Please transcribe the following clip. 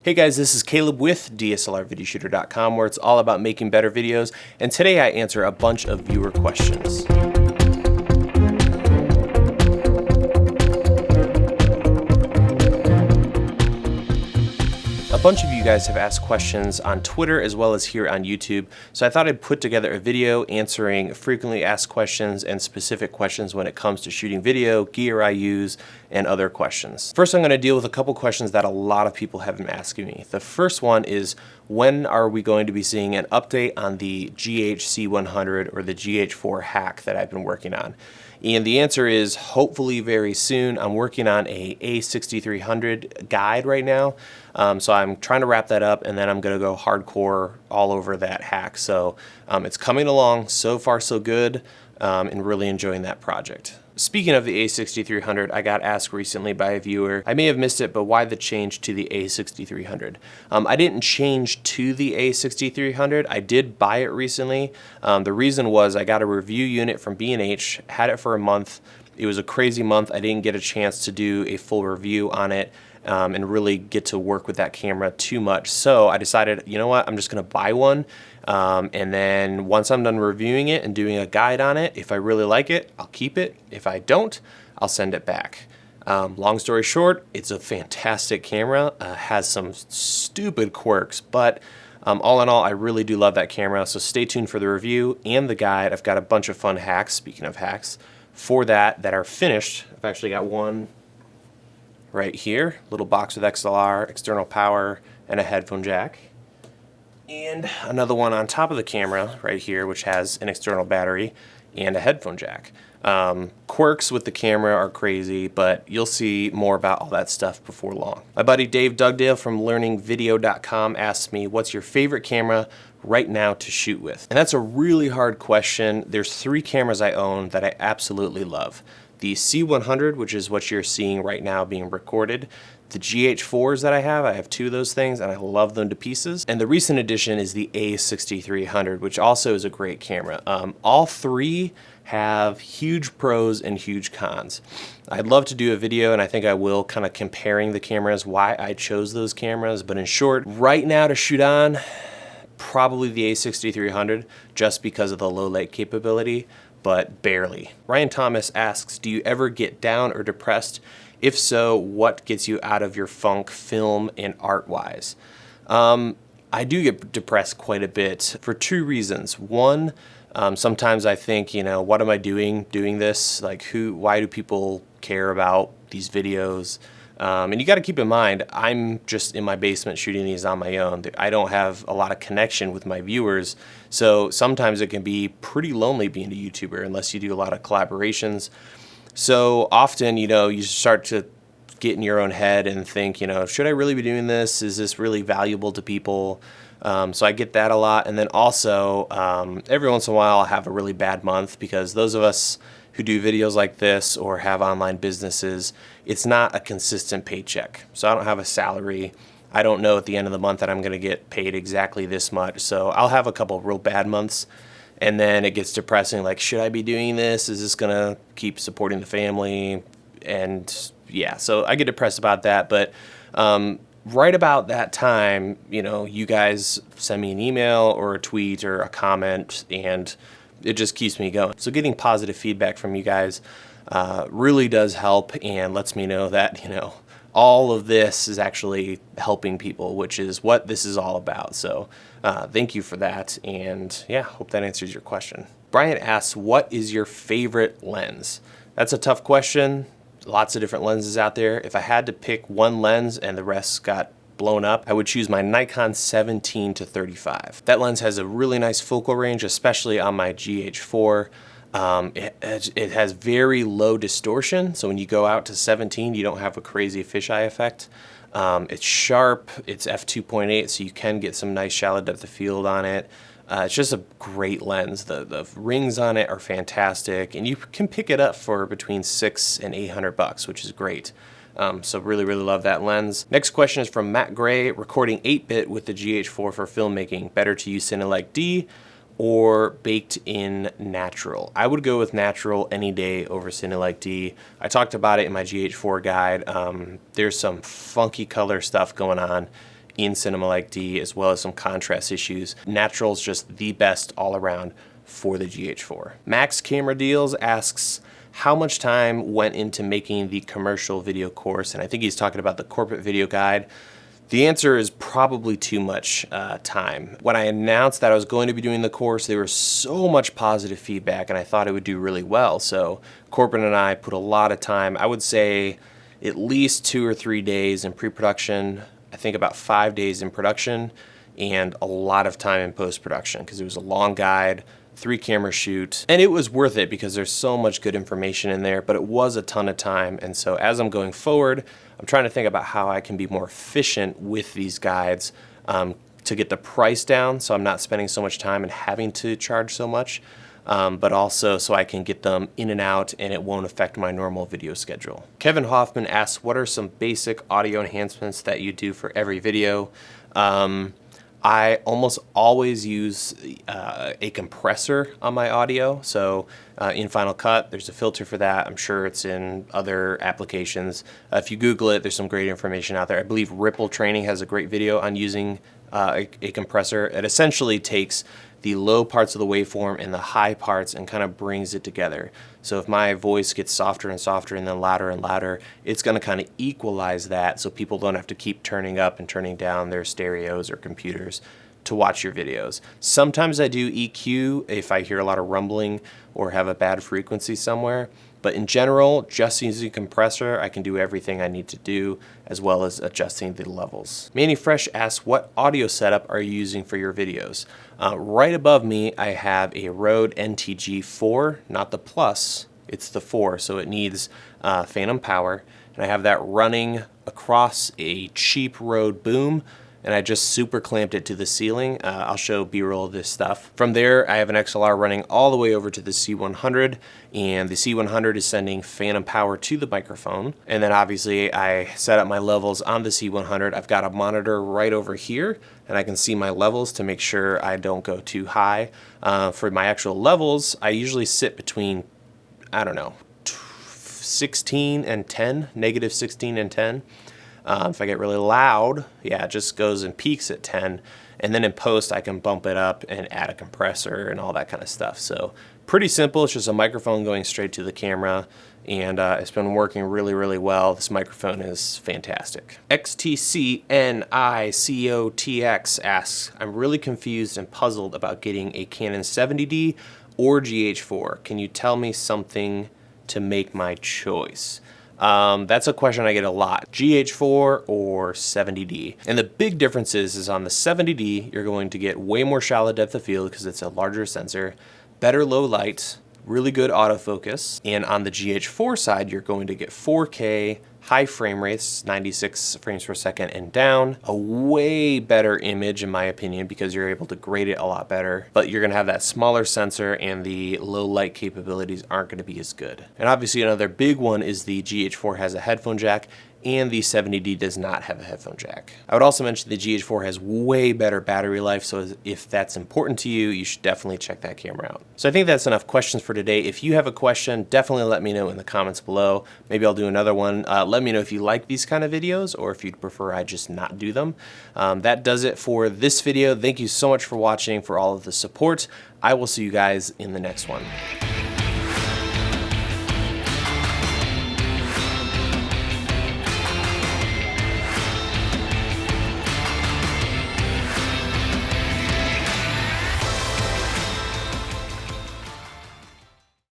Hey guys, this is Caleb with DSLRvideoshooter.com, where it's all about making better videos, and today I answer a bunch of viewer questions. A bunch of you guys have asked questions on Twitter as well as here on YouTube, so I thought I'd put together a video answering frequently asked questions and specific questions when it comes to shooting video, gear I use, and other questions. First, I'm going to deal with a couple questions that a lot of people have been asking me. The first one is, when are we going to be seeing an update on the GH-C100 or the GH4 hack that I've been working on? And the answer is hopefully very soon. I'm working on a A6300 guide right now. So I'm trying to wrap that up, and then I'm going to go hardcore all over that hack. So it's coming along. So far so good, and really enjoying that project. Speaking of the A6300, I got asked recently by a viewer, I may have missed it, but why the change to the A6300? I didn't change to the A6300. I did buy it recently. The reason was I got a review unit from B&H, had it for a month. It was a crazy month. I didn't get a chance to do a full review on it and really get to work with that camera too much. So I decided, you know what, I'm just gonna buy one. And then once I'm done reviewing it and doing a guide on it, if I really like it, I'll keep it. If I don't, I'll send it back. Long story short, it's a fantastic camera, has some stupid quirks, but all in all, I really do love that camera. So stay tuned for the review and the guide. I've got a bunch of fun hacks, speaking of hacks, for that are finished. I've actually got one right here, little box with XLR, external power, and a headphone jack. And another one on top of the camera right here, which has an external battery and a headphone jack. Quirks with the camera are crazy, but you'll see more about all that stuff before long. My buddy Dave Dugdale from learningvideo.com asked me, what's your favorite camera right now to shoot with? And that's a really hard question. There's 3 cameras I own that I absolutely love. The C100, which is what you're seeing right now being recorded. The GH4s that I have 2 of those things, and I love them to pieces. And the recent addition is the A6300, which also is a great camera. All 3 have huge pros and huge cons. I'd love to do a video, and I think I will, kind of comparing the cameras, why I chose those cameras. But in short, right now to shoot on, probably the A6300, just because of the low light capability, but barely. Ryan Thomas asks, do you ever get down or depressed? If so, what gets you out of your funk, film and art-wise? I do get depressed quite a bit for 2 reasons. One, sometimes I think, you know, what am I doing this? Like, why do people care about these videos? And you got to keep in mind, I'm just in my basement shooting these on my own. I don't have a lot of connection with my viewers, so sometimes it can be pretty lonely being a YouTuber unless you do a lot of collaborations. So often, you know, you start to get in your own head and think, you know, should I really be doing this? Is this really valuable to people? So I get that a lot. And then also, every once in a while I'll have a really bad month, because those of us who do videos like this or have online businesses, it's not a consistent paycheck. So I don't have a salary. I don't know at the end of the month that I'm going to get paid exactly this much. So I'll have a couple real bad months, and then it gets depressing. Like, should I be doing this? Is this going to keep supporting the family? And yeah, so I get depressed about that. But right about that time, you know, you guys send me an email or a tweet or a comment, and it just keeps me going. So getting positive feedback from you guys really does help, and lets me know that, you know, all of this is actually helping people, which is what this is all about. So thank you for that, and yeah, hope that answers your question. Brian asks, what is your favorite lens? That's a tough question. Lots of different lenses out there. If I had to pick one lens and the rest got blown up, I would choose my Nikon 17 to 35. That lens has a really nice focal range, especially on my GH4. It has very low distortion, so when you go out to 17, you don't have a crazy fisheye effect. It's sharp, it's f2.8, so you can get some nice shallow depth of field on it. It's just a great lens. The rings on it are fantastic, and you can pick it up for between $600 and $800, which is great. So really love that lens. Next question is from Matt Gray, recording 8-bit with the GH4 for filmmaking. Better to use CineLike D or baked in natural? I would go with natural any day over CineLike D. I talked about it in my GH4 guide. There's some funky color stuff going on in CineLike D, as well as some contrast issues. Natural is just the best all around for the GH4. Max Camera Deals asks, how much time went into making the commercial video course? And I think he's talking about the corporate video guide. The answer is probably too much time. When I announced that I was going to be doing the course, there was so much positive feedback and I thought it would do really well. So corporate and I put a lot of time, I would say at least 2 or 3 days in pre-production, I think about 5 days in production, and a lot of time in post-production because it was a long guide, 3-camera shoot, and it was worth it because there's so much good information in there, but it was a ton of time. And so as I'm going forward, I'm trying to think about how I can be more efficient with these guides to get the price down so I'm not spending so much time and having to charge so much, but also so I can get them in and out and it won't affect my normal video schedule. Kevin Hoffman asks, what are some basic audio enhancements that you do for every video? I almost always use a compressor on my audio. So in Final Cut, there's a filter for that. I'm sure it's in other applications. If you Google it, there's some great information out there. I believe Ripple Training has a great video on using a compressor. It essentially takes the low parts of the waveform and the high parts and kind of brings it together. So if my voice gets softer and softer and then louder, it's going to kind of equalize that so people don't have to keep turning up and turning down their stereos or computers to watch your videos. Sometimes I do EQ if I hear a lot of rumbling or have a bad frequency somewhere. But in general, just using a compressor, I can do everything I need to do, as well as adjusting the levels. Manny Fresh asks, what audio setup are you using for your videos? Right above me, I have a Rode NTG4, not the Plus, it's the 4, so it needs phantom power. And I have that running across a cheap Rode boom, and I just super clamped it to the ceiling. I'll show B-roll of this stuff. From there, I have an XLR running all the way over to the C100, and the C100 is sending phantom power to the microphone. And then obviously I set up my levels on the C100. I've got a monitor right over here, and I can see my levels to make sure I don't go too high. For my actual levels, I usually sit between, I don't know, 16 and 10, negative 16 and 10. If I get really loud, yeah, it just goes and peaks at 10. And then in post, I can bump it up and add a compressor and all that kind of stuff. So pretty simple. It's just a microphone going straight to the camera. And it's been working really, really well. This microphone is fantastic. XTCNICOTX asks, I'm really confused and puzzled about getting a Canon 70D or GH4. Can you tell me something to make my choice? That's a question I get a lot. GH4 or 70D. And the big difference is on the 70D, you're going to get way more shallow depth of field because it's a larger sensor, better low light, really good autofocus. And on the GH4 side, you're going to get 4K, high frame rates, 96 frames per second and down, a way better image in my opinion because you're able to grade it a lot better, but you're gonna have that smaller sensor and the low light capabilities aren't gonna be as good. And obviously another big one is the GH4 has a headphone jack and the 70D does not have a headphone jack. I would also mention the GH4 has way better battery life, so if that's important to you, you should definitely check that camera out. So I think that's enough questions for today. If you have a question, definitely let me know in the comments below. Maybe I'll do another one. Let me know if you like these kind of videos or if you'd prefer I just not do them. That does it for this video. Thank you so much for watching, for all of the support. I will see you guys in the next one.